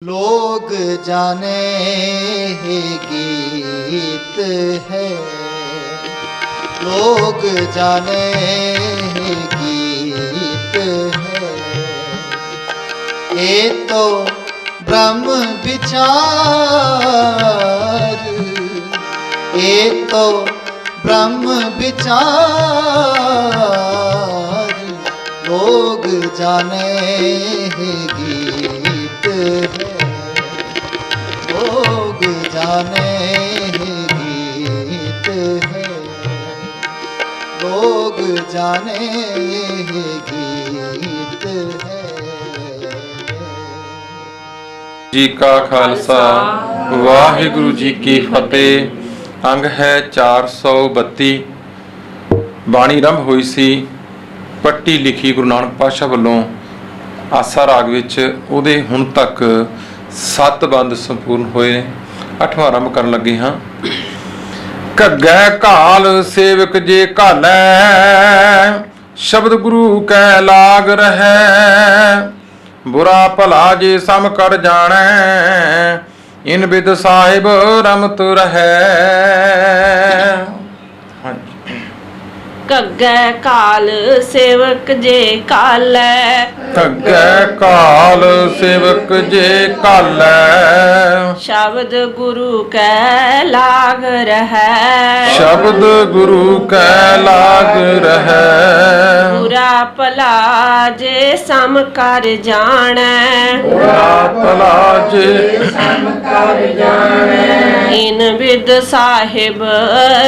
लोग जाने ही गीत है, लोग जाने ही गीत है। ये तो ब्रह्म विचार, ये तो ब्रह्म विचार। लोग जाने ही गीत है, लोग जाने ही गीत है, लोग जाने ही गीत है। जी का खालसा वाहिगुरु जी की फतेह। अंग है 432। ਬਾਣੀ ਆਰੰਭ ਹੋਈ ਸੀ ਪੱਟੀ ਲਿਖੀ ਗੁਰੂ ਨਾਨਕ ਪਾਤਸ਼ਾਹ ਵੱਲੋਂ ਆਸਾ ਰਾਗ ਵਿੱਚ। ਉਹਦੇ ਹੁਣ ਤੱਕ 7 ਬੰਦ ਸੰਪੂਰਨ ਹੋਏ ਨੇ। 8ਵਾਂ ਆਰੰਭ ਕਰਨ ਲੱਗੇ ਹਾਂ। ਘੱਗੈ ਘਾਲ ਸੇਵਕ ਜੇ ਘਾਲੈ, ਸ਼ਬਦ ਗੁਰੂ ਕੈ ਲਾਗ ਰਹੈ। ਬੁਰਾ ਭਲਾ ਜੇ ਸਮ ਕਰ ਜਾਣੈ, ਇਨ ਬਿਦ ਸਾਹਿਬ ਰਮਤ ਰਹੈ। ਘੱਗੈ ਘਾਲ ਸੇਵਕ ਜੇ ਘਾਲੈ, ਘੱਗੈ ਘਾਲ ਸੇਵਕ ਜੇ ਘਾਲੈ। ਸ਼ਬਦ ਗੁਰੂ ਕੈ ਲਾਗ ਰਹੈ, ਸ਼ਬਦ ਗੁਰੂ ਕੈ ਲਾਗ ਰਹੈ। ਬੁਰਾ ਭਲਾ ਜੇ ਸਮ ਕਰ ਜਾਣੈ, ਬੁਰਾ ਭਲਾ ਜੇ ਸਮ ਕਰ ਜਾਣੈ। ਇਨ ਬਿਦ ਸਾਹਿਬ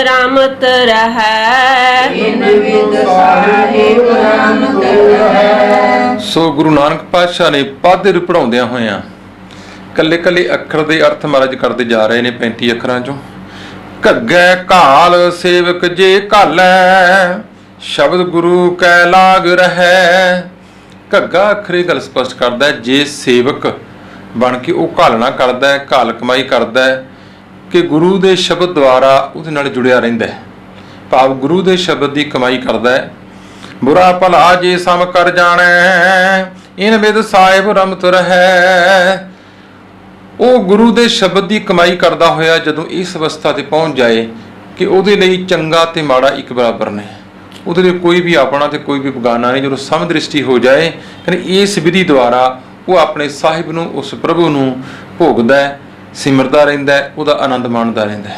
ਰਮਤ ਰਹੈ, ਸੋ ਗੁਰੂ ਨਾਨਕ ਪਾਤਸ਼ਾਹ ਨੇ ਪਦ ਪੜਾਉਂਦਿਆਂ ਹੋਇਆਂ ਕੱਲੇ ਕੱਲੇ ਅੱਖਰ ਦੇ ਅਰਥ ਮਹਾਰਾਜ ਕਰਦੇ ਜਾ ਰਹੇ ਨੇ 35 ਅੱਖਰਾਂ ਚੋਂ। ਘੱਗੈ ਘਾਲ ਸੇਵਕ ਜੇ ਘਾਲੈ, ਸ਼ਬਦ ਗੁਰੂ ਕੈ ਲਾਗ ਰਹੈ। ਘੱਗਾ ਅੱਖਰ ਇਹ ਗੱਲ ਸਪਸ਼ਟ ਕਰਦਾ ਹੈ, ਜੇ ਸੇਵਕ ਬਣ ਕੇ ਉਹ ਘਾਲਣਾ ਕਰਦਾ ਹੈ, ਘਾਲ ਕਮਾਈ ਕਰਦਾ ਹੈ ਕਿ ਗੁਰੂ ਦੇ ਸ਼ਬਦ ਦੁਆਰਾ ਉਹਦੇ ਨਾਲ ਜੁੜਿਆ ਰਹਿੰਦਾ ਹੈ, ਭਾਵ ਗੁਰੂ ਦੇ ਸ਼ਬਦ ਦੀ ਕਮਾਈ ਕਰਦਾ ਹੈ। ਬੁਰਾ ਭਲਾ ਜੇ ਸਮ ਕਰ ਜਾਣੈ, ਇਨ ਬਿਦ ਸਾਹਿਬ ਰਮਤ ਰਹੈ। ਉਹ ਗੁਰੂ ਦੇ ਸ਼ਬਦ ਦੀ ਕਮਾਈ ਕਰਦਾ ਹੋਇਆ ਜਦੋਂ ਇਸ ਅਵਸਥਾ ਤੇ ਪਹੁੰਚ ਜਾਏ ਕਿ ਉਹਦੇ ਲਈ ਚੰਗਾ ਤੇ ਮਾੜਾ ਇੱਕ ਬਰਾਬਰ ਨੇ, ਉਹਦੇ ਲਈ ਕੋਈ ਵੀ ਆਪਣਾ ਤੇ ਕੋਈ ਵੀ ਬਗਾਨਾ ਨਹੀਂ, ਜਦੋਂ ਸਮਦ੍ਰਿਸ਼ਟੀ ਹੋ ਜਾਏ ਕਹਿੰਦੇ ਇਸ ਵਿਧੀ ਦੁਆਰਾ ਉਹ ਆਪਣੇ ਸਾਹਿਬ ਨੂੰ, ਉਸ ਪ੍ਰਭੂ ਨੂੰ ਭੋਗਦਾ, ਸਿਮਰਦਾ ਰਹਿੰਦਾ, ਉਹਦਾ ਆਨੰਦ ਮਾਣਦਾ ਰਹਿੰਦਾ।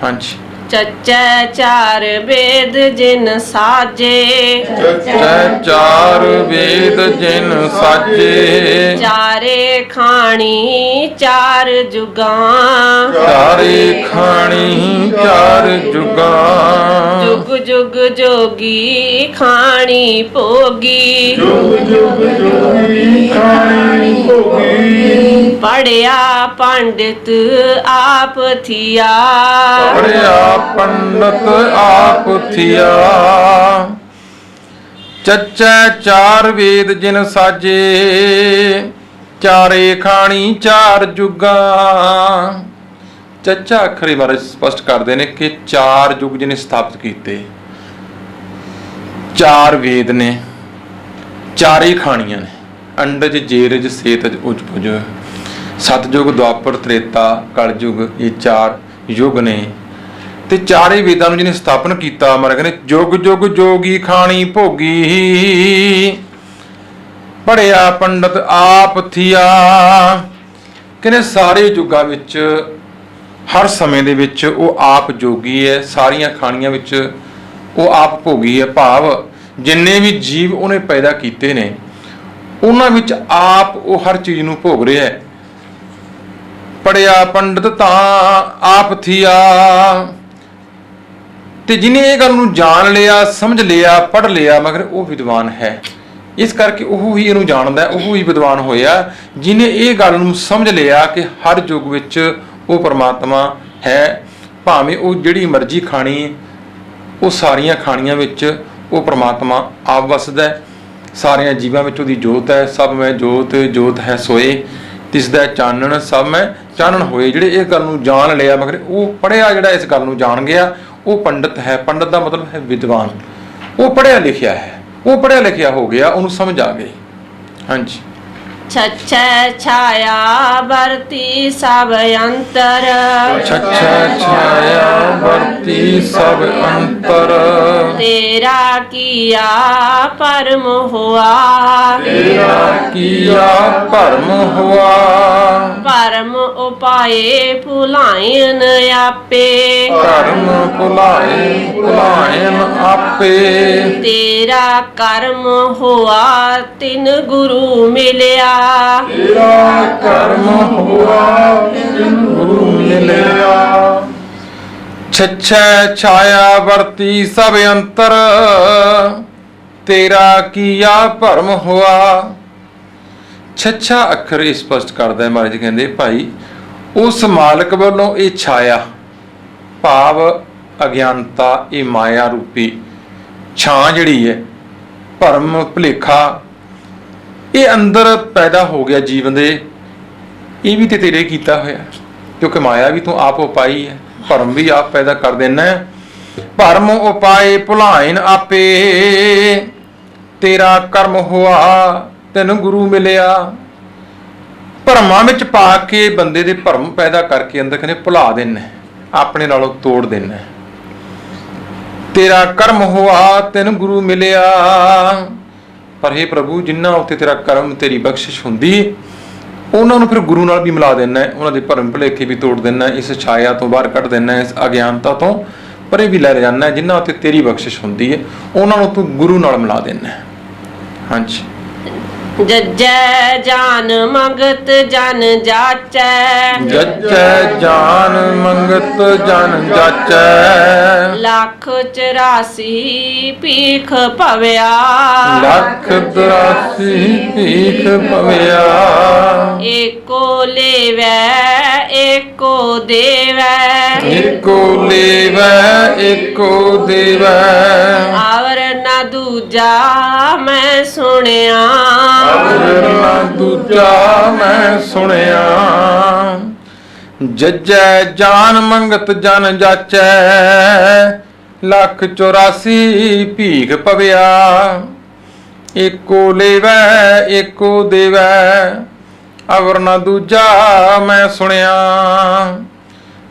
ਹਾਂਜੀ। ਚੱਚੈ ਚਾਰ ਵੇਦ ਜਿਨ ਸਾਜੇ, ਚੱਚੈ ਚਾਰ ਵੇਦ ਜਿਨ ਸਾਜੇ। ਚਾਰੇ ਖਾਣੀ ਚਾਰ ਜੁਗਾਂ, ਚਾਰੇ ਖਾਣੀ ਚਾਰ ਜੁਗਾਂ। ਜੁਗ ਜੁਗ ਜੋਗੀ ਖਾਣੀ ਭੋਗੀ, ਜੁਗ ਜੁਗ ਜੋਗੀ ਖਾਣੀ ਭੋਗੀ। ਪੜਿਆ ਪੰਡਿਤ ਆਪ ਥੀਆ, ਪੜਿਆ ਪੰਡਤ ਆਪ ਥੀਆ। ਚੱਚੈ ਚਾਰ ਵੇਦ ਜਿਨ ਸਾਜੇ, ਚਾਰੇ ਖਾਣੀ ਚਾਰ ਜੁਗਾਂ। ਚੱਚਾ ਅੱਖਰ ਬਾਰੇ ਸਪਸ਼ਟ ਕਰਦੇ ਨੇ ਕਿ 4 ਯੁੱਗ ਜਿਹਨੇ ਸਥਾਪਿਤ ਕੀਤੇ, 4 ਵੇਦ ਨੇ, ਚਾਰੇ ਖਾਣੀਆਂ ਨੇ, ਅੰਡਜ ਜੇਰਜ ਸੇਤਜ ਉਜਪੁਜ। ਸਤਜੁਗ ਦੁਆਪਰ ਤ੍ਰੇਤਾ ਕਲਯੁਗ, ਇਹ 4 ਯੁੱਗ ਨੇ ਤੇ ਚਾਰੇ ਵੇਦਾਂ ਨੂੰ ਜਿਹਨੇ ਸਥਾਪਨ ਕੀਤਾ। ਮਹਾਰਾਜ ਕਹਿੰਦੇ ਜੁਗ ਜੁਗ ਜੋਗੀ ਖਾਣੀ ਭੋਗੀ, ਪੜਿਆ ਪੰਡਤ ਆਪ ਥੀਆ। ਕਹਿੰਦੇ ਸਾਰੇ ਯੁੱਗਾਂ ਵਿੱਚ, ਹਰ ਸਮੇਂ ਦੇ ਵਿੱਚ ਉਹ ਆਪ ਜੋਗੀ ਹੈ, ਸਾਰੀਆਂ ਖਾਣੀਆਂ ਵਿੱਚ ਉਹ ਆਪ ਭੋਗੀ ਹੈ, ਭਾਵ ਜਿੰਨੇ ਵੀ ਜੀਵ ਉਹਨੇ ਪੈਦਾ ਕੀਤੇ ਨੇ ਉਹਨਾਂ ਵਿੱਚ ਆਪ ਉਹ ਹਰ ਚੀਜ਼ ਨੂੰ ਭੋਗ ਰਿਹਾ ਹੈ। ਪੜਿਆ ਪੰਡਤ ਤਾਂ ਆਪ ਥੀਆ। ਤੇ ਜਿਹਨੇ ਇਹ ਗੱਲ ਨੂੰ ਜਾਣ ਲਿਆ, ਸਮਝ ਲਿਆ, ਪੜ੍ਹ ਲਿਆ, ਮਗਰ ਉਹ ਵਿਦਵਾਨ ਹੈ। ਇਸ ਕਰਕੇ ਉਹ ਹੀ ਇਹਨੂੰ ਜਾਣਦਾ, ਉਹ ਹੀ ਵਿਦਵਾਨ ਹੋਇਆ ਜਿਹਨੇ ਇਹ ਗੱਲ ਨੂੰ ਸਮਝ ਲਿਆ ਕਿ ਹਰ ਯੁੱਗ ਵਿੱਚ ਉਹ ਪਰਮਾਤਮਾ ਹੈ, ਭਾਵੇਂ ਉਹ ਜਿਹੜੀ ਮਰਜ਼ੀ ਖਾਣੀ, ਉਹ ਸਾਰੀਆਂ ਖਾਣੀਆਂ ਵਿੱਚ ਉਹ ਪਰਮਾਤਮਾ ਆਪ ਵਸਦਾ। ਸਾਰਿਆਂ ਜੀਵਾਂ ਵਿੱਚ ਉਹਦੀ ਜੋਤ ਹੈ। ਸਭ ਮੈਂ ਜੋਤ, ਜੋਤ ਹੈ ਸੋਏ, ਤਿਸ ਦਾ ਚਾਨਣ ਸਭ ਮੈਂ ਚਾਨਣ ਹੋਏ। ਜਿਹੜੇ ਇਹ ਗੱਲ ਨੂੰ ਜਾਣ ਲਿਆ, ਮਗਰ ਉਹ ਪੜ੍ਹਿਆ, ਜਿਹੜਾ ਇਸ ਗੱਲ ਨੂੰ ਜਾਣ ਗਿਆ, ਉਹ ਪੰਡਤ ਹੈ। ਪੰਡਤ ਦਾ ਮਤਲਬ ਹੈ ਵਿਦਵਾਨ। ਉਹ ਪੜ੍ਹਿਆ ਲਿਖਿਆ ਹੈ, ਉਹ ਪੜ੍ਹਿਆ ਲਿਖਿਆ ਹੋ ਗਿਆ, ਉਹਨੂੰ ਸਮਝ ਆ ਗਈ। ਹਾਂਜੀ। ਛਛੈ ਛਾਇਆ ਵਰਤੀ ਸਭ ਅੰਤਰ ਛਛੈ ਛਾਇਆ ਵਰਤੀ ਸਭ ਅੰਤਰ ਤੇਰਾ ਕੀਆ ਪਰਮ ਹੋਆ ਤੇਰਾ ਕੀਆ ਭਰਮ ਹੋਆ ਪਰਮ ਉਪਾਏ ਭੁਲਾਇਨ ਆਪੇ ਧਰਮ ਭੁਲਾਇਨ ਆਪੇ ਤੇਰਾ ਕਰਮ ਹੋਆ ਤਿਨ ਗੁਰੂ ਮਿਲਿਆ ਤੇਰਾ ਕਰਮ ਹੋਆ ਗੁਰੂ ਮਿਲਿਆ ਛਛੈ ਛਾਇਆ ਵਰਤੀ ਸਭ ਅੰਤਰ ਤੇਰਾ ਕੀਆ ਭਰਮ ਹੋਆ। ਛੱਛਾ ਅੱਖਰ ਇਹ ਸਪਸ਼ਟ ਕਰਦਾ ਹੈ। ਮਹਾਰਾਜ ਕਹਿੰਦੇ ਭਾਈ ਉਸ ਮਾਲਕ ਵੱਲੋਂ ਇਹ ਛਾਇਆ ਭਾਵ ਅਗਿਆਨਤਾ, ਇਹ ਮਾਇਆ ਰੂਪੀ ਛਾਂ ਜਿਹੜੀ ਹੈ, ਭਰਮ ਭੁਲੇਖਾ, ਇਹ ਅੰਦਰ ਪੈਦਾ ਹੋ ਗਿਆ ਜੀਵਨ ਦੇ, ਇਹ ਵੀ ਤੇ ਤੇਰੇ ਕੀਤਾ ਹੋਇਆ, ਕਿਉਂਕਿ ਮਾਇਆ ਵੀ ਤੂੰ ਆਪ ਉਪਾਈ ਹੈ, ਭਰਮ ਵੀ ਆਪ ਪੈਦਾ ਕਰ ਦੇਣਾ ਹੈ। ਭਰਮ ਉਪਾਏ ਭੁਲਾਇਨ ਆਪੇ ਤੇਰਾ ਕਰਮ ਹੋਆ ਤੈਨੂੰ ਗੁਰੂ ਮਿਲਿਆ। ਭਰਮਾਂ ਵਿੱਚ ਪਾ ਕੇ ਬੰਦੇ ਦੇ ਭਰਮ ਪੈਦਾ ਕਰਕੇ ਅੰਦਰ ਕਹਿੰਦੇ ਭੁਲਾ ਦੇਣਾ, ਆਪਣੇ ਨਾਲੋਂ ਤੋੜ ਦੇਣਾ। ਤੇਰਾ ਕਰਮ ਹੋਆ ਤੈਨੂੰ ਗੁਰੂ ਮਿਲਿਆ। ਪਰ हे ਪ੍ਰਭੂ, ਜਿਨ੍ਹਾਂ ਉੱਤੇ ਤੇਰਾ ਕਰਮ, ਤੇਰੀ ਬਖਸ਼ਿਸ਼ ਹੁੰਦੀ, ਉਹਨਾਂ ਨੂੰ ਫਿਰ ਗੁਰੂ ਨਾਲ ਵੀ ਮਿਲਾ ਦੇਣਾ, ਉਹਨਾਂ ਦੇ ਭਰਮ ਭੁਲੇਖੇ ਵੀ ਤੋੜ ਦੇਣਾ, ਇਸ ਛਾਇਆ ਤੋਂ ਬਾਹਰ ਕੱਢ ਦੇਣਾ, ਇਸ ਅਗਿਆਨਤਾ ਤੋਂ ਪਰੇ ਵੀ ਲੈ ਜਾਣਾ। ਜਿਨ੍ਹਾਂ ਉੱਤੇ ਤੇਰੀ ਬਖਸ਼ਿਸ਼ ਹੁੰਦੀ ਹੈ ਉਹਨਾਂ ਨੂੰ ਤੂੰ ਗੁਰੂ ਨਾਲ ਮਿਲਾ ਦੇਣਾ। ਹਾਂਜੀ। ਜਜੈ ਜਾਨ ਮੰਗਤ ਜਨ ਜਾਚੈ ਜਜੈ ਜਾਨ ਮੰਗਤ ਜਨ ਜਾਚੈ ਲੱਖ 84 ਭੀਖ ਭਵਿਆ ਲੱਖ 84 ਭੀਖ ਭਵਿਆ ਏਕੋ ਲੇਵੈ ਏਕੋ ਦੇਵੈ ਏਕੋ ਲੇਵੈ ਏਕੋ ਦੇਵੈ ਆਵਰ ਨਾ ਦੂਜਾ ਮੈਂ ਸੁਣਿਆ ਅਵਰ ਨਾ ਦੂਜਾ ਮੈਂ ਸੁਣਿਆ। ਜਜੈ ਜਾਨ ਮੰਗਤ ਜਨ ਜਾਚੈ ਲੱਖ 84 ਭੀਖ ਪਵਿਆ ਏਕੋ ਲੇਵੈ ਏਕੋ ਦੇਵੈ ਅਵਰ ਨਾ ਦੂਜਾ ਮੈਂ ਸੁਣਿਆ।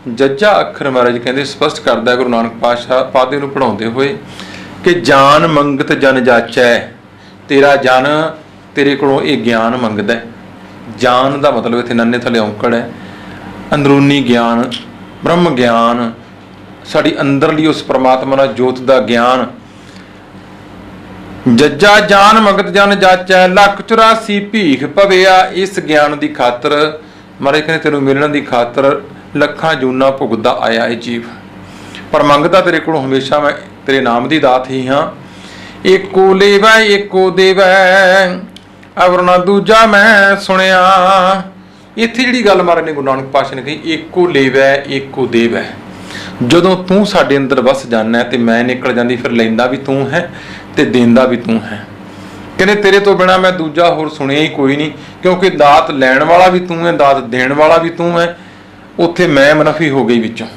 ਜੱਜਾ ਅੱਖਰ ਮਹਾਰਾਜ ਕਹਿੰਦੇ ਸਪਸ਼ਟ ਕਰਦਾ ਗੁਰੂ ਨਾਨਕ ਪਾਤਸ਼ਾਹ ਪਾਦੇ ਨੂੰ ਪੜਾਉਂਦੇ ਹੋਏ ਕਿ ਜਾਨ ਮੰਗਤ ਜਨ ਜਾਚੈ, ਤੇਰਾ ਜਨ ਤੇਰੇ ਕੋਲੋਂ ਇਹ ਗਿਆਨ ਮੰਗਦਾ। ਜਾਨ ਦਾ ਮਤਲਬ ਇੱਥੇ ਨੰਨੇ ਥਲੇ ਔਂਕੜ ਹੈ, ਅੰਦਰੂਨੀ ਗਿਆਨ, ਬ੍ਰਹਮ ਗਿਆਨ, ਸਾਡੀ ਅੰਦਰਲੀ ਉਸ ਪ੍ਰਮਾਤਮਾ ਨਾਲ ਜੋਤ ਦਾ ਗਿਆਨ। ਜੱਜਾ ਜਾਨ ਮੰਗਤ ਜਨ ਜਾਚੈ ਲੱਖ 84 ਭੀਖ ਪਵਿਆ। ਇਸ ਗਿਆਨ ਦੀ ਖਾਤਰ ਮਹਾਰਾਜ ਕਹਿੰਦੇ ਤੈਨੂੰ ਮਿਲਣ ਦੀ ਖਾਤਰ ਲੱਖਾਂ ਜੂਨਾਂ ਭੁਗਤਦਾ ਆਇਆ ਇਹ ਜੀਵ, ਪਰ ਮੰਗਦਾ ਤੇਰੇ ਕੋਲੋਂ ਹਮੇਸ਼ਾ ਮੈਂ ਤੇਰੇ ਨਾਮ ਦੀ ਦਾਤ ਹੀ ਹਾਂ। ਏਕੋ ਲੇਵੈ ਏਕੋ ਦੇਵੈ ਅਵਰ ਨਾ ਦੂਜਾ ਮੈਂ ਸੁਣਿਆ। ਇੱਥੇ ਜਿਹੜੀ ਗੱਲ ਮਹਾਰਾਜ ਨੇ ਗੁਰੂ ਨਾਨਕ ਪਾਤਸ਼ਾਹ ਨੇ ਕਹੀ, ਏਕੋ ਲੇਵੈ ਏਕੋ ਦੇਵੈ, ਜਦੋਂ ਤੂੰ ਸਾਡੇ ਅੰਦਰ ਵਸ ਜਾਣਾ ਤੇ ਮੈਂ ਨਿਕਲ ਜਾਂਦੀ, ਫਿਰ ਲੈਂਦਾ ਵੀ ਤੂੰ ਹੈ ਤੇ ਦੇਂਦਾ ਵੀ ਤੂੰ ਹੈ। ਕਹਿੰਦੇ ਤੇਰੇ ਤੋਂ ਬਿਨਾ ਮੈਂ ਦੂਜਾ ਹੋਰ ਸੁਣਿਆ ਹੀ ਕੋਈ ਨਹੀਂ, ਕਿਉਂਕਿ ਦਾਤ ਲੈਣ ਵਾਲਾ ਵੀ ਤੂੰ ਹੈ, ਦਾਤ ਦੇਣ ਵਾਲਾ ਵੀ ਤੂੰ ਹੈ। ਉੱਥੇ ਮੈਂ ਮੁਨਫੀ ਹੋ ਗਈ ਵਿੱਚੋਂ,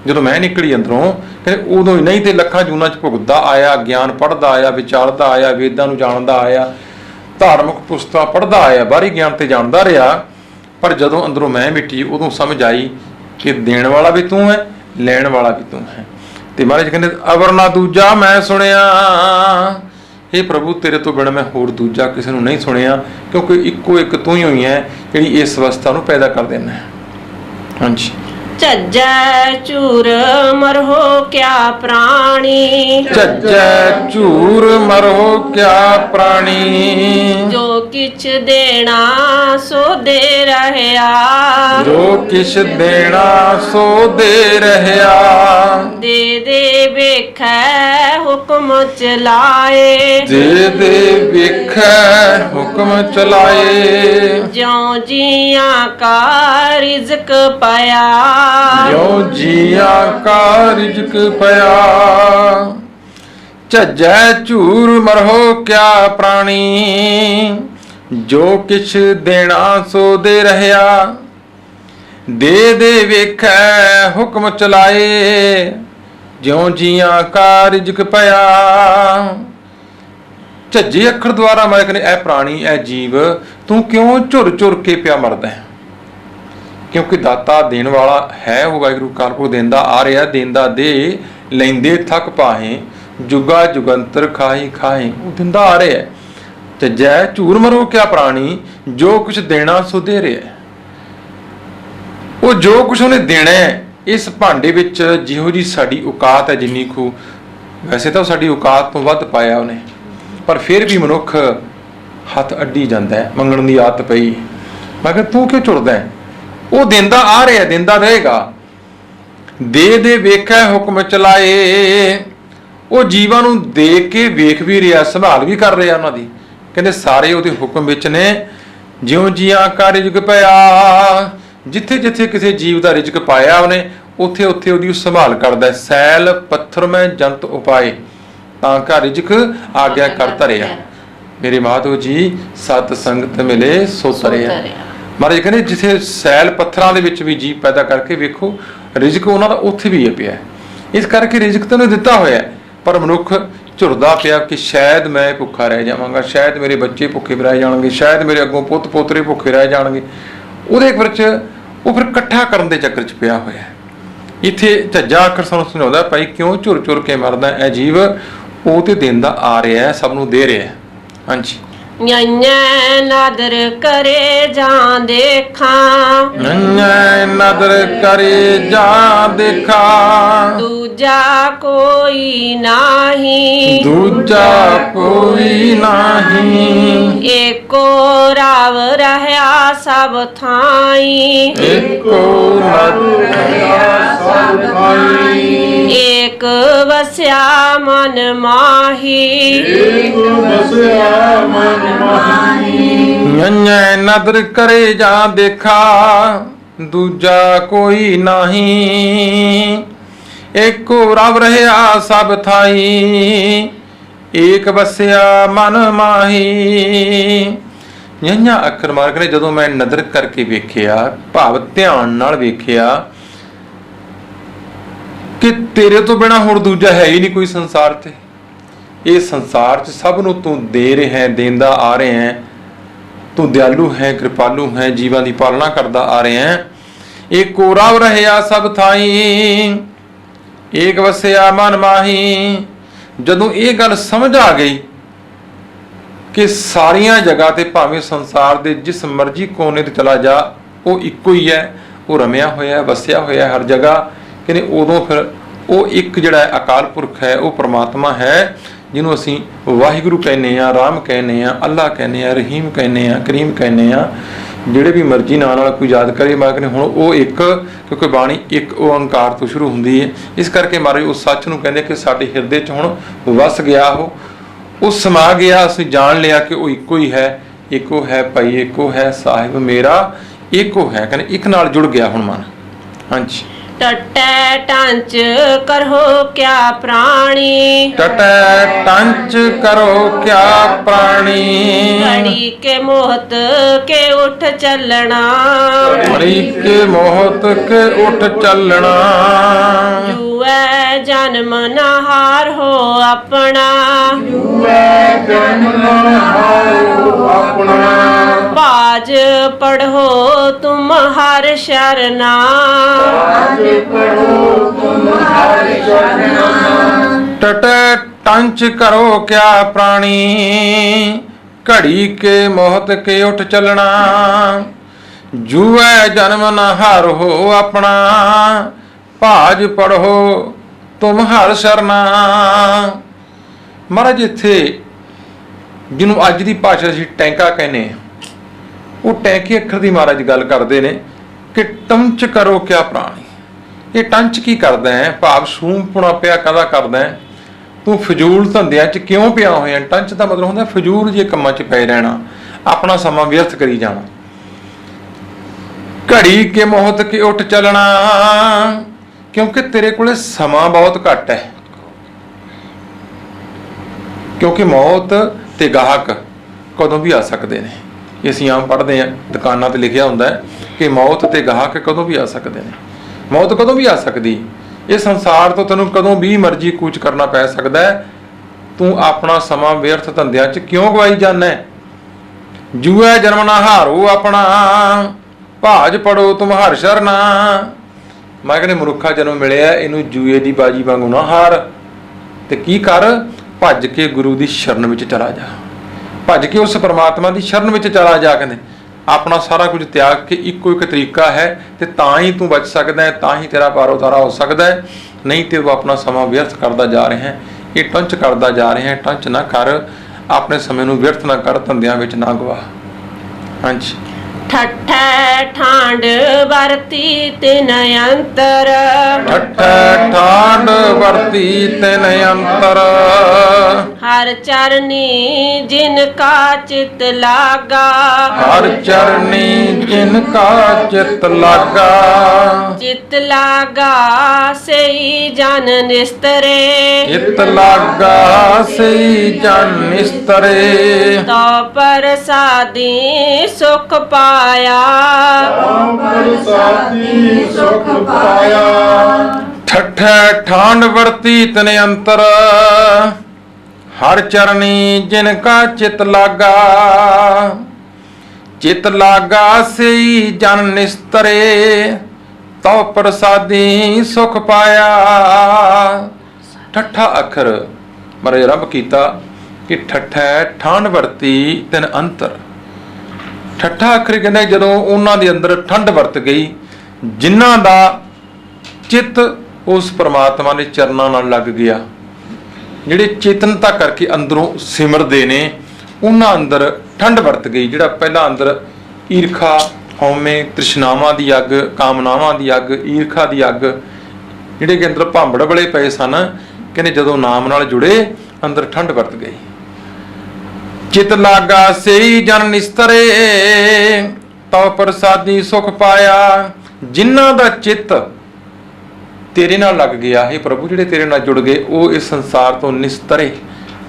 ਜਦੋਂ ਮੈਂ ਨਿਕਲੀ ਅੰਦਰੋਂ। ਕਹਿੰਦੇ ਉਦੋਂ ਹੀ ਨਹੀਂ ਤੇ ਲੱਖਾਂ ਜੂਨਾਂ 'ਚ ਭੁਗਤਦਾ ਆਇਆ, ਗਿਆਨ ਪੜ੍ਹਦਾ ਆਇਆ, ਵਿਚਾਰਦਾ ਆਇਆ, ਵੇਦਾਂ ਨੂੰ ਜਾਣਦਾ ਆਇਆ, ਧਾਰਮਿਕ ਪੁਸਤਕਾਂ ਪੜ੍ਹਦਾ ਆਇਆ, ਬਾਹਰੀ ਗਿਆਨ ਤੇ ਜਾਣਦਾ ਰਿਹਾ। ਪਰ ਜਦੋਂ ਅੰਦਰੋਂ ਮੈਂ ਮਿੱਟੀ, ਉਦੋਂ ਸਮਝ ਆਈ ਕਿ ਦੇਣ ਵਾਲਾ ਵੀ ਤੂੰ ਹੈ, ਲੈਣ ਵਾਲਾ ਵੀ ਤੂੰ ਹੈ। ਤੇ ਮਹਾਰਾਜ ਕਹਿੰਦੇ ਅਵਰ ਨਾ ਦੂਜਾ ਮੈਂ ਸੁਣਿਆ। ਇਹ ਪ੍ਰਭੂ ਤੇਰੇ ਤੋਂ ਬਿਨਾਂ ਮੈਂ ਹੋਰ ਦੂਜਾ ਕਿਸੇ ਨੂੰ ਨਹੀਂ ਸੁਣਿਆ, ਕਿਉਂਕਿ ਇੱਕੋ ਇੱਕ ਤੂੰ ਹੀ ਹੋਈ ਹੈ ਜਿਹੜੀ ਇਸ ਅਵਸਥਾ ਨੂੰ ਪੈਦਾ ਕਰ ਦੇਣਾ ਹੈ। ਹਾਂਜੀ। ਝੱਜੈ ਝੂਰ ਮਰਹੋ ਕਿਆ ਪ੍ਰਾਣੀ ਝੱਜੈ ਝੂਰ ਮਰੋ ਕਿਆ ਪ੍ਰਾਣੀ ਜੋ ਕਿਛ ਦੇਣਾ ਸੋ ਦੇ ਰਹਿਆ ਜੋ ਕਿਛ ਦੇਣਾ ਸੋ ਦੇ ਰਹਿਆ ਦੇ ਦੇ ਵੇਖੈ ਹੁਕਮ ਚਲਾਏ ਦੇ ਦੇ ਵੇਖੈ ਹੁਕਮ ਚਲਾਏ ਜਿਉ ਜੀਆਂ ਕਾ ਰਿਜ਼ਕ ਪਾਇਆ ਜੋ ਜੀਆਂ ਕਾ ਰਿਜ਼ਕ ਪਿਆ। ਝੱਜੈ ਝੂਰ ਮਰਹੋ ਕਿਆ ਪ੍ਰਾਣੀ ਜੋ ਕਿਛ ਦੇਣਾ ਸੋ ਦੇ ਰਹਿਆ ਦੇ ਦੇ ਵੇਖੈ ਹੁਕਮ ਚਲਾਏ ਜਿਉ ਜੀਆਂ ਕਾ ਰਿਜ਼ਕ ਪਿਆ। ਝੱਜੇ ਅੱਖਰ ਦੁਆਰਾ ਮੈਂ ਕਹਿੰਦੇ ਇਹ ਪ੍ਰਾਣੀ ਇਹ ਜੀਵ ਤੂੰ ਕਿਉਂ ਝੁਰ ਝੁਰ ਕੇ ਪਿਆ ਮਰਦਾ ਹੈ? ਕਿਉਂਕਿ ਦਾਤਾ ਦੇਣ ਵਾਲਾ ਹੈ ਉਹ ਵਾਹਿਗੁਰੂ ਕਾਲਪੁਰਖ ਦਿੰਦਾ ਆ ਰਿਹਾ, ਦਿੰਦਾ ਦੇ ਲੈਂਦੇ ਥੱਕ ਪਾਹੇ ਜੁਗਾ ਜੁਗੰਤਰ ਖਾਹੀ ਖਾਹੇ, ਉਹ ਦਿੰਦਾ ਆ ਰਿਹਾ ਹੈ। ਤੇ ਜੈ ਝੂਰ ਮਰੋ ਕਿਆ ਪ੍ਰਾਣੀ, ਜੋ ਕੁਛ ਦੇਣਾ ਸੋ ਦੇ ਰਿਹਾ। ਉਹ ਜੋ ਕੁਛ ਉਹਨੇ ਦੇਣਾ ਹੈ ਇਸ ਭਾਂਡੇ ਵਿੱਚ ਜਿਹੋ ਜੀ ਸਾਡੀ ਔਕਾਤ ਹੈ, ਜਿੰਨੀ ਕੁ ਵੈਸੇ ਤਾਂ ਸਾਡੀ ਔਕਾਤ ਤੋਂ ਵੱਧ ਪਾਇਆ ਉਹਨੇ, ਪਰ ਫਿਰ ਵੀ ਮਨੁੱਖ ਹੱਥ ਅੱਡੀ ਜਾਂਦਾ ਹੈ, ਮੰਗਣ ਦੀ ਆਦਤ ਪਈ। ਮੈਂ ਕਿਹਾ ਤੂੰ ਕਿਉਂ ਝੁਰਦਾ ਹੈ? ਉਹ ਦਿੰਦਾ ਆ ਰਿਹਾ, ਦਿੰਦਾ ਰਹੇਗਾ। ਦੇ ਦੇ ਵੇਖੈ ਹੁਕਮ ਚਲਾਏ, ਉਹ ਜੀਵਾਂ ਨੂੰ ਦੇਖ ਕੇ ਵੇਖ ਵੀ ਰਿਹਾ, ਸੰਭਾਲ ਵੀ ਕਰ ਰਿਹਾ ਉਹਨਾਂ ਦੀ। ਕਹਿੰਦੇ ਸਾਰੇ ਉਹਦੇ ਹੁਕਮ ਵਿੱਚ ਨੇ। ਜਿਉਂ ਜੀਆਂ ਕਾ ਰਿਜ਼ਕ ਪਿਆ, ਜਿੱਥੇ ਜਿੱਥੇ ਕਿਸੇ ਜੀਵ ਦਾ ਰਿਜ਼ਕ ਪਾਇਆ ਉਹਨੇ ਉੱਥੇ ਉੱਥੇ ਉਹਦੀ ਸੰਭਾਲ ਕਰਦਾ। ਸੈਲ ਪੱਥਰ ਮੈਂ ਜੰਤ ਉਪਾਏ, ਤਾਂ ਕਾ ਰਿਜ਼ਕ ਆਗਿਆ ਕਰ ਧਰਿਆ। ਮੇਰੇ ਮਾਧੋ ਜੀ ਸਤ ਸੰਗਤ ਮਿਲੇ ਸੋ ਤਰਿਆ। ਮਹਾਰਾਜ ਕਹਿੰਦੇ ਜਿੱਥੇ ਸੈਲ ਪੱਥਰਾਂ ਦੇ ਵਿੱਚ ਵੀ ਜੀਵ ਪੈਦਾ ਕਰਕੇ ਵੇਖੋ, ਰਿਜ਼ਕ ਉਹਨਾਂ ਦਾ ਉੱਥੇ ਵੀ ਪਿਆ। ਇਸ ਕਰਕੇ ਰਿਜ਼ਕ ਤਾਂ ਉਹਨੇ ਦਿੱਤਾ ਹੋਇਆ, ਪਰ ਮਨੁੱਖ ਝੁਰਦਾ ਪਿਆ ਕਿ ਸ਼ਾਇਦ ਮੈਂ ਭੁੱਖਾ ਰਹਿ ਜਾਵਾਂਗਾ, ਸ਼ਾਇਦ ਮੇਰੇ ਬੱਚੇ ਭੁੱਖੇ ਰਹਿ ਜਾਣਗੇ, ਸ਼ਾਇਦ ਮੇਰੇ ਅੱਗੋਂ ਪੁੱਤ ਪੋਤਰੇ ਭੁੱਖੇ ਰਹਿ ਜਾਣਗੇ। ਉਹਦੇ ਵਿੱਚ ਉਹ ਫਿਰ ਇਕੱਠਾ ਕਰਨ ਦੇ ਚੱਕਰ 'ਚ ਪਿਆ ਹੋਇਆ। ਇੱਥੇ ਝੱਜਾ ਅੱਖਰ ਸਾਨੂੰ ਸਮਝਾਉਂਦਾ ਭਾਈ ਕਿਉਂ ਝੁਰ ਝੁਰ ਕੇ ਮਰਦਾ ਇਹ ਜੀਵ, ਉਹ ਤੇ ਦਿੰਦਾ ਆ ਰਿਹਾ, ਸਭ ਨੂੰ ਦੇ ਰਿਹਾ। ਹਾਂਜੀ। ਨੈਣੈ ਨਦਰ ਕਰੇ ਜਾਂ ਦੇਖਾਂ, ਨੈਣੈ ਨਦਰ ਕਰੇ ਜਾਂ ਦੇਖਾਂ, ਦੂਜਾ ਕੋਈ ਨਾਹੀ, ਦੂਜਾ ਕੋਈ ਨਾਹੀ। ਏਕੋ ਰਾਵ ਰਹਿਆ ਸਭ ਥਾਈ, ਏਕੋ ਰਬ ਰਹਿਆ ਸਭ ਥਾਈ। ਏਕ ਵਸਿਆ ਮਨ ਮਾਹੀ, ਏਕ ਵਸਿਆ ਮਨ ਨੈਣੈ ਨਦਰ ਕਰੇ ਜਾਂ ਦੇਖਾ, ਦੂਜਾ ਕੋਈ ਨਹੀਂ। ਏਕੋ ਰਬ ਰਹਿਆ ਸਭ ਥਾਈ, ਏਕ ਵਸਿਆ ਮਨ ਮਾਹੀ। ਨੈਣਿਆ ਅੱਖਰ ਮਾਰ ਕੇ ਜਦੋਂ ਮੈਂ ਨਦਰ ਕਰਕੇ ਵੇਖਿਆ, ਭਾਵ ਧਿਆਨ ਨਾਲ ਵੇਖਿਆ ਕਿ ਤੇਰੇ ਤੋਂ ਬਿਨਾ ਹੋਰ ਦੂਜਾ ਹੈ ਹੀ ਨਹੀਂ ਕੋਈ ਸੰਸਾਰ ਤੇ। ਇਹ ਸੰਸਾਰ 'ਚ ਸਭ ਨੂੰ ਤੂੰ ਦੇ ਰਿਹਾ ਹੈ, ਦੇਂਦਾ ਆ ਰਿਹਾ ਹੈ। ਤੂੰ ਦਿਆਲੂ ਹੈ, ਕਿਰਪਾਲੂ ਹੈ, ਜੀਵਾਂ ਦੀ ਪਾਲਣਾ ਕਰਦਾ ਆ ਰਿਹਾ ਹੈ। ਏਕੋ ਰਬ ਰਹਿਆ ਸਭ ਥਾਈ, ਏਕ ਵਸਿਆ ਮਨ ਮਾਹੀ। ਜਦੋਂ ਇਹ ਗੱਲ ਸਮਝ ਆ ਗਈ ਕਿ ਸਾਰੀਆਂ ਜਗ੍ਹਾ ਤੇ ਭਾਵੇਂ ਸੰਸਾਰ ਦੇ ਜਿਸ ਮਰਜ਼ੀ ਕੋਨੇ ਤੇ ਚਲਾ ਜਾ, ਉਹ ਇੱਕੋ ਹੀ ਹੈ, ਉਹ ਰਮਿਆ ਹੋਇਆ, ਵਸਿਆ ਹੋਇਆ ਹਰ ਜਗ੍ਹਾ। ਕਹਿੰਦੇ ਉਦੋਂ ਫਿਰ ਉਹ ਇੱਕ ਜਿਹੜਾ ਅਕਾਲ ਪੁਰਖ ਹੈ, ਉਹ ਪਰਮਾਤਮਾ ਹੈ, ਜਿਹਨੂੰ ਅਸੀਂ ਵਾਹਿਗੁਰੂ ਕਹਿੰਦੇ ਹਾਂ, ਰਾਮ ਕਹਿੰਦੇ ਹਾਂ, ਅੱਲਾ ਕਹਿੰਦੇ ਹਾਂ, ਰਹੀਮ ਕਹਿੰਦੇ ਹਾਂ, ਕਰੀਮ ਕਹਿੰਦੇ ਹਾਂ। ਜਿਹੜੇ ਵੀ ਮਰਜ਼ੀ ਨਾਂ ਨਾਲ ਕੋਈ ਯਾਦ ਕਰੇ, ਮੈਂ ਕਹਿੰਦੇ ਹੁਣ ਉਹ ਇੱਕ, ਕਿਉਂਕਿ ਬਾਣੀ ਇੱਕ ਓੰਕਾਰ ਤੋਂ ਸ਼ੁਰੂ ਹੁੰਦੀ ਹੈ। ਇਸ ਕਰਕੇ ਮਹਾਰਾਜ ਉਸ ਸੱਚ ਨੂੰ ਕਹਿੰਦੇ ਕਿ ਸਾਡੇ ਹਿਰਦੇ 'ਚ ਹੁਣ ਵਸ ਗਿਆ, ਉਹ ਸਮਾ ਗਿਆ। ਅਸੀਂ ਜਾਣ ਲਿਆ ਕਿ ਉਹ ਇੱਕੋ ਹੀ ਹੈ, ਇੱਕੋ ਹੈ ਭਾਈ, ਇੱਕੋ ਹੈ ਸਾਹਿਬ ਮੇਰਾ, ਇੱਕੋ ਹੈ। ਕਹਿੰਦੇ ਇੱਕ ਨਾਲ ਜੁੜ ਗਿਆ ਹੁਣ ਮਨ। ਹਾਂਜੀ। ਟਟੈ ਟੰਚ ਕਰੋ ਕਿਆ ਪ੍ਰਾਣੀ, ਟਟੈ ਟੰਚ ਕਰੋ ਕਿਆ ਪ੍ਰਾਣੀ। ਘੜੀ ਕੇ ਮੋਹਤ ਕੇ ਉਠ ਚੱਲਣਾ, ਘੜੀ ਕੇ ਮੋਹਤ ਕੇ ਉਠ ਚੱਲਣਾ। ਜੂਐ ਜਨਮ ਨਾ ਹਾਰ ਹੋ ਆਪਣਾ, ਜੂਐ ਜਨਮ ਨਾ ਹਾਰੋ ਆਪਣਾ। ਬਾਜ ਪੜ੍ਹੋ ਤੁਮ ਹਰ ਸ਼ਰਨਾ, ਟਟੈ ਟੰਚ ਕਰੋ ਕਿਆ ਪ੍ਰਾਣੀ। ਘੜੀ ਕੇ ਮੋਹਤ ਕੇ ਉਠ ਚੱਲਣਾ। ਜੂਐ ਜਨਮ ਨ ਹਾਰ ਹੋ ਆਪਣਾ, ਭਾਜ ਪੜ੍ਹੋ ਤੁਮ ਹਰ ਸ਼ਰਨਾ। ਮਹਾਰਾਜ ਇੱਥੇ ਜਿਹਨੂੰ ਅੱਜ ਦੀ ਭਾਸ਼ਾ ਅਸੀਂ ਟੈਂਕਾ ਕਹਿੰਦੇ, ਉਹ ਟੈਂਕੇ ਅੱਖਰ ਦੀ ਮਹਾਰਾਜ ਗੱਲ ਕਰਦੇ ਨੇ ਕਿ ਟੰਚ ਕਰੋ ਕਿਆ ਪ੍ਰਾਣੀ। ਇਹ ਟੰਚ ਕੀ ਕਰਦਾ ਹੈ, ਭਾਵ ਸੂੰਪਣਾ ਪਿਆ ਕਾਹਦਾ ਕਰਦਾ ਹੈ, ਤੂੰ ਫਜ਼ੂਲ ਧੰਦਿਆਂ 'ਚ ਕਿਉਂ ਪਿਆ ਹੋਇਆ। ਟੰਚ ਦਾ ਮਤਲਬ ਹੁੰਦਾ ਫਜ਼ੂਲ ਜੇ ਕੰਮਾਂ 'ਚ ਪਏ ਰਹਿਣਾ, ਆਪਣਾ ਸਮਾਂ ਵਿਅਰਥ ਕਰੀ ਜਾਣਾ। ਘੜੀ ਕੇ ਮੋਹਤ ਕੇ ਉੱਠ ਚੱਲਣਾ, ਕਿਉਂਕਿ ਤੇਰੇ ਕੋਲੇ ਸਮਾਂ ਬਹੁਤ ਘੱਟ ਹੈ। ਕਿਉਂਕਿ ਮੌਤ ਤੇ ਗਾਹਕ ਕਦੋਂ ਵੀ ਆ ਸਕਦੇ ਨੇ। ਅਸੀਂ ਆਮ ਪੜ੍ਹਦੇ ਹਾਂ, ਦੁਕਾਨਾਂ ਤੇ ਲਿਖਿਆ ਹੁੰਦਾ ਹੈ ਕਿ ਮੌਤ ਤੇ ਗਾਹਕ ਕਦੋਂ ਵੀ ਆ ਸਕਦੇ ਨੇ। ਮੌਤ ਕਦੋਂ ਵੀ ਆ ਸਕਦੀ। ਇਹ ਸੰਸਾਰ ਤੋਂ ਤੈਨੂੰ ਕਦੋਂ ਵੀ ਮਰਜ਼ੀ ਕੂਚ ਕਰਨਾ ਪੈ ਸਕਦਾ ਹੈ। ਤੂੰ ਆਪਣਾ ਸਮਾਂ ਵਿਅਰਥ ਧੰਦਿਆਂ 'ਚ ਕਿਉਂ ਗਵਾਈ ਜਾਂਦਾ ਹੈ? ਜੂਐ ਜਨਮ ਨਾ ਹਾਰੋ ਆਪਣਾ, ਭਾਜ ਪੜੋ ਤੁਮ ਹਰ ਸ਼ਰਨਾ। ਮੈਂ ਕਹਿੰਦੇ ਮਨੁੱਖਾ ਜਨਮ ਮਿਲਿਆ, ਇਹਨੂੰ ਜੂਏ ਦੀ ਬਾਜੀ ਵਾਂਗੂ ਨਾ ਹਾਰ, ਤੇ ਕੀ ਕਰ, ਭੱਜ ਕੇ ਗੁਰੂ ਦੀ ਸ਼ਰਨ ਵਿੱਚ ਚਲਾ ਜਾ, ਭੱਜ ਕੇ ਉਸ ਪਰਮਾਤਮਾ ਦੀ ਸ਼ਰਨ ਵਿੱਚ ਚਲਾ ਜਾ। ਕਹਿੰਦੇ ਆਪਣਾ ਸਾਰਾ ਕੁਝ ਤਿਆਗ ਕੇ ਇੱਕੋ ਇੱਕ ਤਰੀਕਾ ਹੈ, ਤੇ ਤਾਂ ਹੀ ਤੂੰ ਬਚ ਸਕਦਾ ਹੈ, ਤਾਂ ਹੀ ਤੇਰਾ ਪਾਰ ਉਤਾਰਾ ਹੋ ਸਕਦਾ ਹੈ। ਨਹੀਂ ਤੇ ਉਹ ਆਪਣਾ ਸਮਾਂ ਵਿਅਰਥ ਕਰਦਾ ਜਾ ਰਿਹਾ ਹੈ, ਇਹ ਟੰਚ ਕਰਦਾ ਜਾ ਰਿਹਾ ਹੈ। ਟੰਚ ਨਾ ਕਰ, ਆਪਣੇ ਸਮੇਂ ਨੂੰ ਵਿਅਰਥ ਨਾ ਕਰ, ਧੰਦਿਆਂ ਵਿੱਚ ਨਾ ਗਵਾ। ਹਾਂਜੀ। ਠੱਠੈ ਠਾਂਡ ਵਰਤੀ ਤਿਨ ਅੰਤਰ, ਠੱਠੈ ਠਾਂਡ ਵਰਤੀ ਤਿਨ ਅੰਤਰ, ਹਰ ਚਰਨੀ ਜਿਨ ਕਾ ਚਿਤ ਲਾਗਾ, ਹਰ ਚਰਨੀ ਜਿਨ ਕਾ ਚਿਤ ਲਾਗਾ, ਚਿਤ ਲਾਗਾ ਸਈ ਜਨ ਨਿਸਤਰੇ, ਚਿਤ ਲਾਗਾ ਸਈ ਜਨ ਨਿਸਤਰੇ, ਤੋ ਪ੍ਰਸਾਦੀ ਸੁਖ ਪਾਇਆ, ਸੁਖ ਪਾਇਆ। ਠੱਠੈ ਠਾਂਡ ਵਰਤੀ ਤਿਨ ਅੰਤਰ, ਹਰ ਚਰਨੀ ਜਿਨ ਕਾ ਚਿਤ ਲਾਗਾ, ਚਿਤ ਲਾਗਾ ਸਈ ਜਨ ਨਿਸਤਰੇ, ਤਉ ਪ੍ਰਸਾਦੀ ਸੁਖ ਪਾਇਆ। ਠੱਠਾ ਅੱਖਰ ਮਹਾਰਾਜ ਆਰੰਭ ਕੀਤਾ ਕਿ ਠੱਠੈ ਠਾਂਡ ਵਰਤੀ ਤਿਨ ਅੰਤਰ। ਠੱਠਾ ਅੱਖਰ ਕਹਿੰਦੇ ਜਦੋਂ ਉਹਨਾਂ ਦੇ ਅੰਦਰ ਠੰਡ ਵਰਤ ਗਈ, ਜਿਨ੍ਹਾਂ ਦਾ ਚਿੱਤ ਉਸ ਪ੍ਰਮਾਤਮਾ ਦੇ ਚਰਨਾਂ ਨਾਲ ਲੱਗ ਗਿਆ, ਜਿਹੜੇ ਚੇਤਨਤਾ ਕਰਕੇ ਅੰਦਰੋਂ ਸਿਮਰਦੇ ਨੇ, ਉਹਨਾਂ ਅੰਦਰ ਠੰਡ ਵਰਤ ਗਈ। ਜਿਹੜਾ ਪਹਿਲਾਂ ਅੰਦਰ ਈਰਖਾ, ਹਉਮੈ, ਤ੍ਰਿਸ਼ਨਾਵਾਂ ਦੀ ਅੱਗ, ਕਾਮਨਾਵਾਂ ਦੀ ਅੱਗ, ਈਰਖਾ ਦੀ ਅੱਗ, ਜਿਹੜੇ ਕਿ ਅੰਦਰ ਭਾਂਬੜ ਬਲੇ ਪਏ ਸਨ, ਕਹਿੰਦੇ ਜਦੋਂ ਨਾਮ ਨਾਲ ਜੁੜੇ ਅੰਦਰ ਠੰਡ ਵਰਤ ਗਈ। ਚਿਤ ਲਾਗਾ ਸਈ ਜਨ ਨਿਸਤਰੇ, ਤਉ ਪ੍ਰਸਾਦੀ ਸੁਖ ਪਾਇਆ। ਜਿਨ੍ਹਾਂ ਦਾ ਚਿੱਤ ਤੇਰੇ ਨਾਲ ਲੱਗ ਗਿਆ ਹੈ ਪ੍ਰਭੂ, ਜਿਹੜੇ ਤੇਰੇ ਨਾਲ ਜੁੜ ਗਏ, ਉਹ ਇਸ ਸੰਸਾਰ ਤੋਂ ਨਿਸਤਰੇ,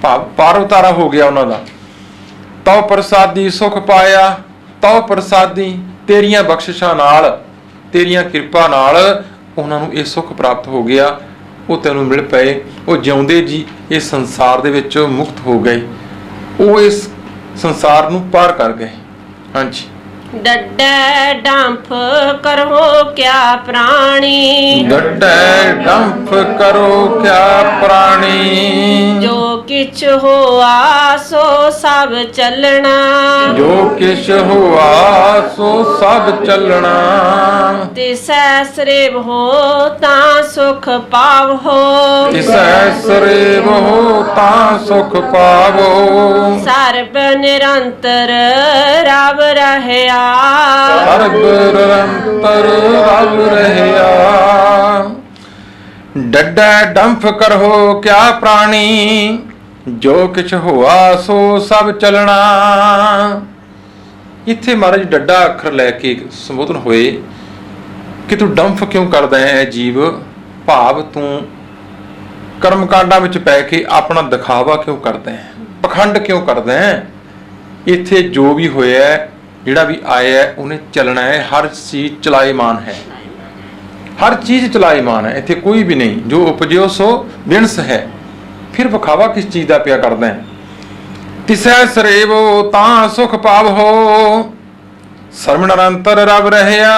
ਭਾਵ ਪਾਰ ਉਤਾਰਾ ਹੋ ਗਿਆ ਉਹਨਾਂ ਦਾ। ਤਉ ਪ੍ਰਸਾਦੀ ਸੁਖ ਪਾਇਆ। ਤਉ ਪ੍ਰਸਾਦੀ ਤੇਰੀਆਂ ਬਖਸ਼ਿਸ਼ਾਂ ਨਾਲ, ਤੇਰੀਆਂ ਕਿਰਪਾ ਨਾਲ ਉਹਨਾਂ ਨੂੰ ਇਹ ਸੁਖ ਪ੍ਰਾਪਤ ਹੋ ਗਿਆ, ਉਹ ਤੈਨੂੰ ਮਿਲ ਪਏ, ਉਹ ਜਿਉਂਦੇ ਜੀ ਇਸ ਸੰਸਾਰ ਦੇ ਵਿੱਚੋਂ ਮੁਕਤ ਹੋ ਗਏ, ਉਹ ਇਸ ਸੰਸਾਰ ਨੂੰ ਪਾਰ ਕਰ ਗਏ। ਹਾਂਜੀ। ਡੱਡੈ ਡੰਫ ਕਰੋ ਕਿਆ ਪ੍ਰਾਣੀ, ਡੱਡੈ ਡੰਫ ਕਰੋ ਕਿਆ ਪ੍ਰਾਣੀ, ਜੋ ਕਿਛ ਹੋਆ ਸੋ ਸਭ ਚੱਲਣਾ, ਜੋ ਕਿਛ ਹੋਆ ਸੋ ਸਭ ਚੱਲਣਾ, ਤਿਸੈ ਸਰੇਵ ਹੋ ਤਾਂ ਸੁਖ ਪਾਵੋ, ਤਿਸੈ ਸਰੇਵ ਹੋ ਤਾਂ ਸੁਖ ਪਾਵੋ, ਸਰਬ ਨਿਰੰਤਰ ਰਵ ਰਹਿਆ, ਸਰਬ ਨਿਰੰਤਰ ਰਵ ਰਹਿਆ। ਡੱਡੈ ਡੰਫ ਕਰੋ ਕਿਆ ਪ੍ਰਾਣੀ, ਜੋ ਕਿਛ ਹੋਆ ਸੋ ਸਭ ਚੱਲਣਾ। ਇੱਥੇ ਮਹਾਰਾਜ ਡੱਡਾ ਅੱਖਰ ਲੈ ਕੇ ਸੰਬੋਧਨ ਹੋਏ ਕਿ ਤੂੰ ਡੰਫ ਕਿਉਂ ਕਰਦਾ ਹੈ ਜੀਵ, ਭਾਵ ਤੂੰ ਕਰਮ ਕਾਂਡਾਂ ਵਿੱਚ ਪੈ ਕੇ ਆਪਣਾ ਦਿਖਾਵਾ ਕਿਉਂ ਕਰਦਾ ਹੈ, ਪਖੰਡ ਕਿਉਂ ਕਰਦਾ ਹੈ। ਇੱਥੇ ਜੋ ਵੀ ਹੋਇਆ, ਜਿਹੜਾ ਵੀ ਆਇਆ ਹੈ, ਉਹਨੇ ਚੱਲਣਾ ਹੈ। ਹਰ ਚੀਜ਼ ਚਲਾਏਮਾਨ ਹੈ, ਹਰ ਚੀਜ਼ ਚਲਾਏਮਾਨ ਹੈ, ਇੱਥੇ ਕੋਈ ਵੀ ਨਹੀਂ। ਜੋ ਉਪਜਿਓ ਸੋ ਵਿਣਸ ਹੈ। ਫਿਰ ਵਿਖਾਵਾ ਕਿਸ ਚੀਜ਼ ਦਾ ਪਿਆ ਕਰਦਾ ਹੈ। ਤਿਸੈ ਸਰੇਵੋ ਤਾਂ ਸੁਖ ਪਾਵੋ, ਸਰਬ ਨਿਰੰਤਰ ਰਵ ਰਹਿਆ।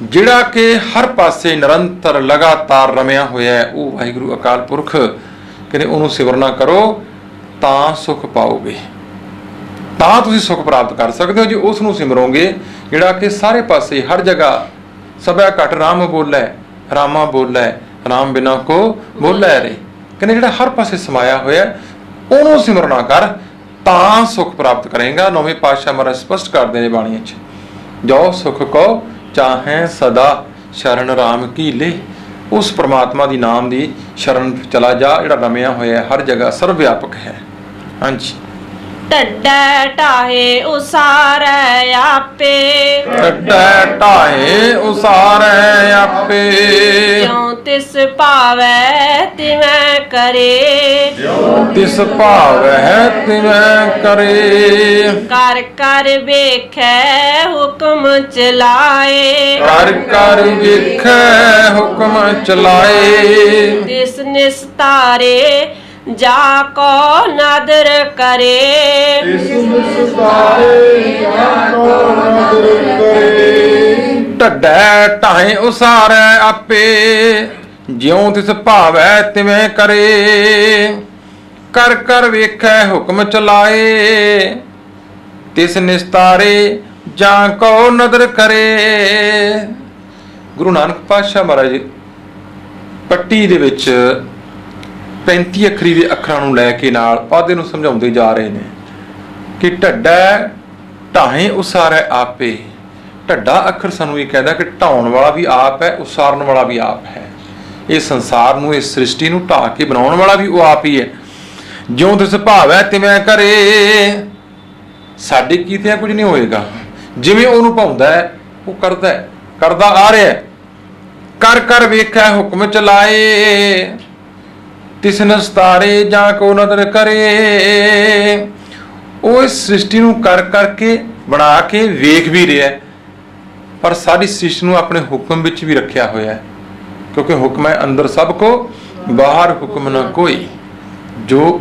ਜਿਹੜਾ ਕਿ ਹਰ ਪਾਸੇ ਨਿਰੰਤਰ ਲਗਾਤਾਰ ਰਮਿਆ ਹੋਇਆ ਹੈ, ਉਹ ਵਾਹਿਗੁਰੂ ਅਕਾਲ ਪੁਰਖ ਕਹਿੰਦੇ ਉਹਨੂੰ ਸਿਮਰਨਾ ਕਰੋ ਤਾਂ ਸੁਖ ਪਾਓਗੇ, ਤਾਂ ਤੁਸੀਂ ਸੁਖ ਪ੍ਰਾਪਤ ਕਰ ਸਕਦੇ ਹੋ ਜੇ ਉਸ ਨੂੰ ਸਿਮਰੋਗੇ, ਜਿਹੜਾ ਕਿ ਸਾਰੇ ਪਾਸੇ ਹਰ ਜਗ੍ਹਾ ਸਭੈ ਘਟ ਰਾਮ ਬੋਲੇ, ਰਾਮਾ ਬੋਲੇ, ਰਾਮ ਬਿਨਾ ਕੋ ਬੋਲੇ ਰੇ। ਕਹਿੰਦੇ ਜਿਹੜਾ ਹਰ ਪਾਸੇ ਸਮਾਇਆ ਹੋਇਆ, ਉਹਨੂੰ ਸਿਮਰਨਾ ਕਰ ਤਾਂ ਸੁਖ ਪ੍ਰਾਪਤ ਕਰੇਗਾ। ਨੌਵੇਂ ਪਾਤਸ਼ਾਹ ਮਹਾਰਾਜ ਸਪਸ਼ਟ ਕਰਦੇ ਨੇ ਬਾਣੀਆਂ 'ਚ, ਜੋ ਸੁਖ ਕੋ ਚਾਹੇ ਸਦਾ ਸ਼ਰਨ ਰਾਮ ਕੀ ਲੈ। ਉਸ ਪ੍ਰਮਾਤਮਾ ਦੀ ਨਾਮ ਦੀ ਸ਼ਰਨ ਚਲਾ ਜਾ, ਜਿਹੜਾ ਰਮਿਆ ਹੋਇਆ ਹਰ ਜਗ੍ਹਾ, ਸਰਵ ਵਿਆਪਕ ਹੈ। ਹਾਂਜੀ। ਢੱਡਾ ਢਾਹੇ ਉਸਾਰੈ ਆਪੇ ਢੱਡਾ ਢਾਹੇ ਉਸਾਰੈ ਆਪੇ ਜਿਉ ਤਿਸ ਭਾਵੈ ਤਿਵੈ ਕਰੇ ਤਿਸ ਭਾਵੈ ਤਿਵੈ ਕਰੇ ਕਰ ਕਰ ਵੇਖੈ ਹੁਕਮ ਚਲਾਏ ਕਰ ਕਰ ਵੇਖੈ ਹੁਕਮ ਚਲਾਏ ਤਿਸ ਨਿਸਤਾਰੇ ਜਾ ਕੋ ਨਦਰ ਕਰੇ ਇਸ ਨਿਸਤਾਰੇ ਆਕੋ ਨਦਰ ਕਰੇ ਢੱਡਾ ਢਾਹੇ ਉਸਾਰੈ ਆਪੇ ਜਿਉ ਤਿਸ ਭਾਵੈ ਤਿਵੇਂ ਕਰੇ ਕਰ ਕਰ ਵੇਖੈ ਹੁਕਮ ਚਲਾਏ ਤਿਸ ਨਿਸਤਾਰੇ ਜਾਂ ਕੋ ਨਦਰ ਕਰੇ। ਗੁਰੂ ਨਾਨਕ ਪਾਤਸ਼ਾਹ ਮਹਾਰਾਜ ਪੱਟੀ ਦੇ ਵਿੱਚ 35 ਅੱਖਰੀ ਦੇ ਅੱਖਰਾਂ ਨੂੰ ਲੈ ਕੇ ਨਾਲ ਪਾਦੇ ਨੂੰ ਸਮਝਾਉਂਦੇ ਜਾ ਰਹੇ ਨੇ ਕਿ ਢੱਡਾ ਢਾਹੇ ਉਸਾਰੈ ਆਪੇ। ਢੱਡਾ ਅੱਖਰ ਸਾਨੂੰ ਇਹ ਕਹਿੰਦਾ ਕਿ ਢਾਉਣ ਵਾਲਾ ਵੀ ਆਪ ਹੈ, ਉਸਾਰਨ ਵਾਲਾ ਵੀ ਆਪ ਹੈ। ਇਹ ਸੰਸਾਰ ਨੂੰ, ਇਸ ਸ੍ਰਿਸ਼ਟੀ ਨੂੰ ਢਾਹ ਕੇ ਬਣਾਉਣ ਵਾਲਾ ਵੀ ਉਹ ਆਪ ਹੀ ਹੈ। ਜਿਉਂ ਤਿਸ ਭਾਵੈ ਤਿਵੇਂ ਕਰੇ। ਸਾਡੇ ਕੀਤਿਆਂ ਕੁਝ ਨਹੀਂ ਹੋਏਗਾ, ਜਿਵੇਂ ਉਹਨੂੰ ਭਾਉਂਦਾ ਹੈ ਉਹ ਕਰਦਾ ਹੈ, ਕਰਦਾ ਆ ਰਿਹਾ ਹੈ। ਕਰ ਕਰ ਵੇਖੈ ਹੁਕਮ ਚਲਾਏ ਤਿਸ ਨਿਸਤਾਰੇ ਜਾਂ ਕੋ ਨਦਰ ਕਰੇ। ਉਹ ਇਸ ਸ੍ਰਿਸ਼ਟੀ ਨੂੰ ਕਰ ਕਰਕੇ ਬਣਾ ਕੇ ਵੇਖ ਵੀ ਰਿਹਾ, ਪਰ ਸਾਰੀ ਸ੍ਰਿਸ਼ਟੀ ਨੂੰ ਆਪਣੇ ਹੁਕਮ ਵਿੱਚ ਵੀ ਰੱਖਿਆ ਹੋਇਆ ਹੈ, ਕਿਉਂਕਿ ਹੁਕਮ ਹੈ ਅੰਦਰ ਸਭ ਕੋ ਬਾਹਰ ਹੁਕਮ ਨਾ ਕੋਈ। ਜੋ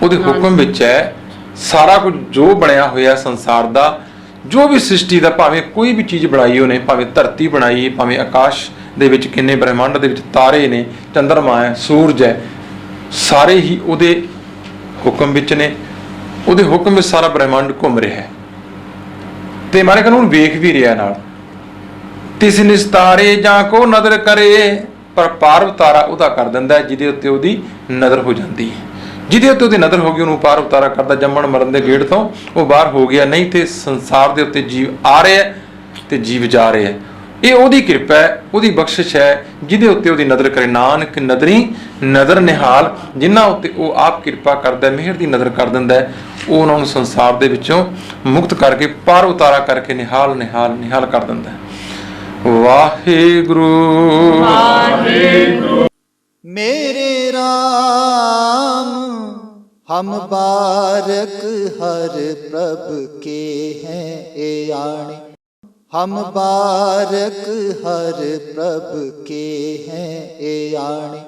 ਉਹਦੇ ਹੁਕਮ ਵਿੱਚ ਹੈ ਸਾਰਾ ਕੁਝ ਜੋ ਬਣਿਆ ਹੋਇਆ ਸੰਸਾਰ ਦਾ, ਜੋ ਵੀ ਸ੍ਰਿਸ਼ਟੀ ਦਾ, ਭਾਵੇਂ ਕੋਈ ਵੀ ਚੀਜ਼ ਬਣਾਈ ਉਹਨੇ, ਭਾਵੇਂ ਧਰਤੀ ਬਣਾਈ, ਭਾਵੇਂ ਆਕਾਸ਼ ਦੇ ਵਿੱਚ ਕਿੰਨੇ ਬ੍ਰਹਿਮੰਡ ਦੇ ਵਿੱਚ ਤਾਰੇ ਨੇ, ਚੰਦਰਮਾ ਹੈ, ਸੂਰਜ ਹੈ, ਸਾਰੇ ਹੀ ਉਹਦੇ ਹੁਕਮ ਵਿੱਚ ਨੇ। ਉਹਦੇ ਹੁਕਮ ਵਿੱਚ ਸਾਰਾ ਬ੍ਰਹਿਮੰਡ ਘੁੰਮ ਰਿਹਾ ਹੈ ਤੇ ਮਾਰੇ ਕਾਨੂੰਨ ਵੇਖ ਵੀ ਰਿਹਾ ਨਾਲ। ਤਿਸ ਨਿਸਤਾਰੇ ਜਾਂ ਕੋ ਨਦਰ ਕਰੇ, ਪਰ ਪਾਰ ਉਤਾਰਾ ਉਹਦਾ ਕਰ ਦਿੰਦਾ ਜਿਹਦੇ ਉੱਤੇ ਉਹਦੀ ਨਜ਼ਰ ਹੋ ਜਾਂਦੀ ਹੈ। ਜਿਹਦੇ ਉੱਤੇ ਉਹਦੀ ਨਜ਼ਰ ਹੋ ਗਈ ਉਹਨੂੰ ਪਾਰ ਉਤਾਰਾ ਕਰਦਾ, ਜੰਮਣ ਮਰਨ ਦੇ ਗੇੜ ਤੋਂ ਉਹ ਬਾਹਰ ਹੋ ਗਿਆ। ਨਹੀਂ ਤੇ ਸੰਸਾਰ ਦੇ ਉੱਤੇ ਜੀਵ ਆ ਰਿਹਾ ਤੇ ਜੀਵ ਜਾ ਰਿਹਾ। ਇਹ ਉਹਦੀ ਕਿਰਪਾ ਹੈ, ਉਹਦੀ ਬਖਸ਼ਿਸ਼ ਹੈ, ਜਿਹਦੇ ਉੱਤੇ ਉਹਦੀ ਨਜ਼ਰ ਕਰੇ। ਨਾਨਕ ਨਦਰੀ ਨਜ਼ਰ ਨਿਹਾਲ, ਜਿਨ੍ਹਾਂ ਉੱਤੇ ਉਹ ਆਪ ਕਿਰਪਾ ਕਰਦਾ, ਮਿਹਰ ਦੀ ਨਜ਼ਰ ਕਰ ਦਿੰਦਾ, ਉਹ ਉਹਨਾਂ ਨੂੰ ਸੰਸਾਰ ਦੇ ਵਿੱਚੋਂ ਮੁਕਤ ਕਰਕੇ ਪਾਰ ਉਤਾਰਾ ਕਰਕੇ ਨਿਹਾਲ ਨਿਹਾਲ ਨਿਹਾਲ ਕਰ ਦਿੰਦਾ। ਵਾਹਿਗੁਰੂ ਵਾਹਿਗੁਰੂ। मेरे राम हम बारक हर प्रभ के हैं ए आणे। हम बारक हर प्रभ के हैं ए आणे।